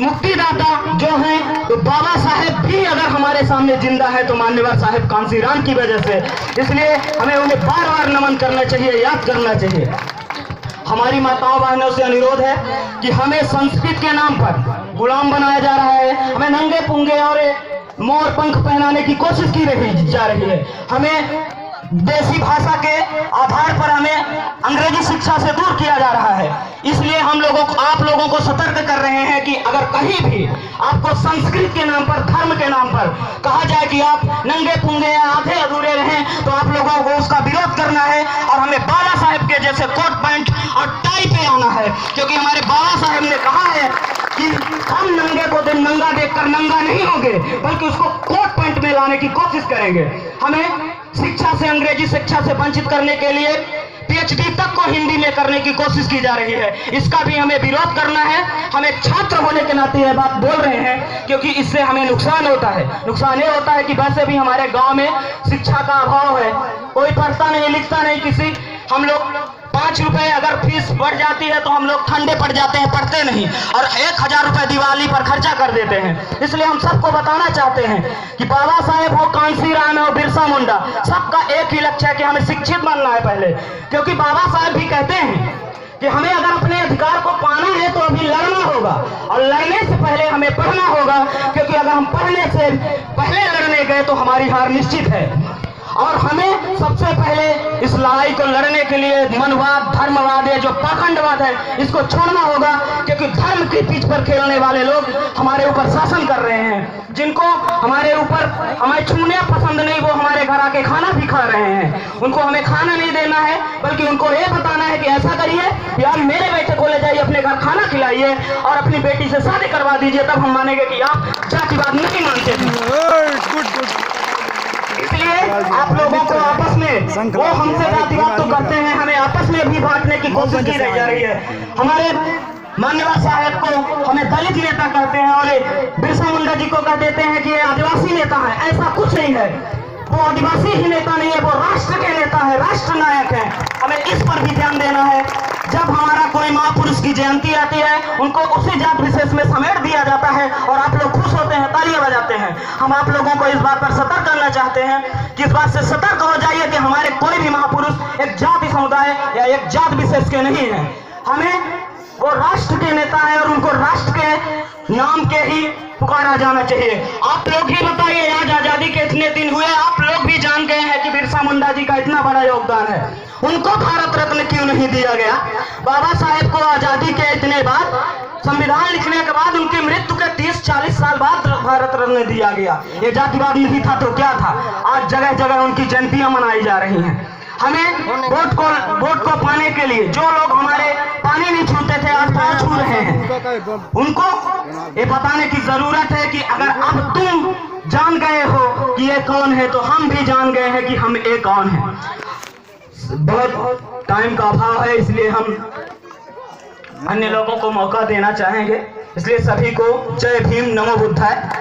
मुक्तिदाता जो हैं तो बाबा साहेब भी अगर हमारे सामने जिंदा है तो मान्यवर साहेब कांसीराम की वजह से, इसलिए हमें उन्हें बार बार नमन करना चाहिए, याद करना चाहिए। हमारी माताओं बहनों से अनुरोध है कि हमें संस्कृत के नाम पर गुलाम बनाया जा रहा है, हमें नंगे पुंगे और मोर पंख पहनाने की कोशिश की जा रही है, हमें देसी भाषा के आधार पर हमें अंग्रेजी शिक्षा से दूर किया जा रहा है। इसलिए हम लोगों को, आप लोगों को सतर्क कर रहे हैं कि अगर कहीं भी आपको संस्कृत के नाम पर, धर्म के नाम पर कहा जाए कि आप नंगे पुंगे या आधे अधूरे रहें, तो आप लोगों को उसका विरोध करना है और हमें बाबा साहेब के जैसे कोट पैंट और टाई पे आना है, क्योंकि हमारे बाबा साहेब ने कहा है कि हम नंगे को दिन नंगा देखकर नंगा नहीं होंगे, बल्कि उसको कोट पैंट में लाने की कोशिश करेंगे। हमें शिक्षा से, अंग्रेजी शिक्षा से वंचित करने के लिए पीएचडी तक को हिंदी में करने की कोशिश की जा रही है, इसका भी हमें विरोध करना है। हम एक छात्र होने के नाते यह बात बोल रहे हैं, क्योंकि इससे हमें नुकसान होता है। नुकसान ये होता है कि वैसे भी हमारे गांव में शिक्षा का अभाव है, कोई पढ़ता नहीं लिखता नहीं, किसी हम लोग 5 रुपए अगर फीस बढ़ जाती है तो हम लोग ठंडे पड़ जाते हैं, पढ़ते नहीं, और 1000 रुपए दिवाली पर खर्चा कर देते हैं। इसलिए हम सबको बताना चाहते हैं कि बाबा साहेब हो, कांसीराम हो, बिरसा मुंडा, सबका एक ही लक्ष्य है कि हमें शिक्षित बनना है पहले, क्योंकि बाबा साहेब भी कहते हैं कि हमें अगर अपने अधिकार को पाना है तो अभी लड़ना होगा, और लड़ने से पहले हमें पढ़ना होगा, क्योंकि अगर हम पढ़ने से पहले लड़ने गए तो हमारी हार निश्चित है। और हमें सबसे पहले इस लड़ाई को लड़ने के लिए मनवाद, धर्मवाद, ये जो पाखंडवाद है, इसको छोड़ना होगा, क्योंकि धर्म की पिच पर खेलने वाले लोग हमारे ऊपर शासन कर रहे हैं। जिनको हमारे ऊपर हमें छूने पसंद नहीं, वो हमारे घर आके खाना भी खा रहे हैं। उनको हमें खाना नहीं देना है, बल्कि उनको ये बताना है कि ऐसा करिए कि आप मेरे बेटे को ले जाइए, अपने घर खाना खिलाइए और अपनी बेटी से शादी करवा दीजिए, तब हम मानेंगे कि आप जातिवाद नहीं मानते थे। इसलिए आप लोगों को आपस में, वो हमसे जातिवाद तो करते हैं, हमें आपस में भी बांटने की कोशिश की जा रही है। हमारे मान्यवर साहब को हमें दलित नेता कहते हैं और बिरसा मुंडा जी को कह देते हैं कि ये आदिवासी नेता है। ऐसा कुछ नहीं है, वो आदिवासी ही नेता नहीं है, वो राष्ट्र के नेता है, राष्ट्र नायक है। हमें इस पर भी ध्यान देना है। जब हमारा कोई महापुरुष की जयंती आती है, उनको उसी जात विशेष में समेट दिया जाता है और आप लोग खुश होते हैं, तालियां बजाते हैं। हम आप लोगों को इस बात पर सतर्क करना चाहते हैं कि इस बात से सतर्क हो जाइए कि हमारे कोई भी महापुरुष एक जाति समुदाय या एक जात विशेष के नहीं है। हमें वो राष्ट्र के नेता है और उनको राष्ट्र के नाम के ही पुकारा जाना चाहिए। आप लोग ही बताइए, आज आजादी के इतने दिन हुए, आप लोग भी जान गए हैं कि बिरसा मुंडा जी का इतना बड़ा योगदान है, उनको भारत रत्न क्यों नहीं दिया गया? बाबा साहेब को आजादी के इतने बाद, संविधान लिखने के बाद, उनकी मृत्यु के 30-40 साल बाद भारत रत्न दिया गया। ये जातिवाद नहीं था तो क्या था? आज जगह जगह उनकी जयंतियां मनाई जा रही हैं। हमें वोट को पाने के लिए जो लोग हमारे पानी नहीं छूते थे, आज पाँव छू रहे हैं, उनको ये बताने की जरूरत है कि अगर अब तुम जान गए हो कि ये कौन है, तो हम भी जान गए हैं कि हम ये कौन है। बहुत टाइम का अभाव है, इसलिए हम अन्य लोगों को मौका देना चाहेंगे। इसलिए सभी को जय भीम, नमो बुद्धाय।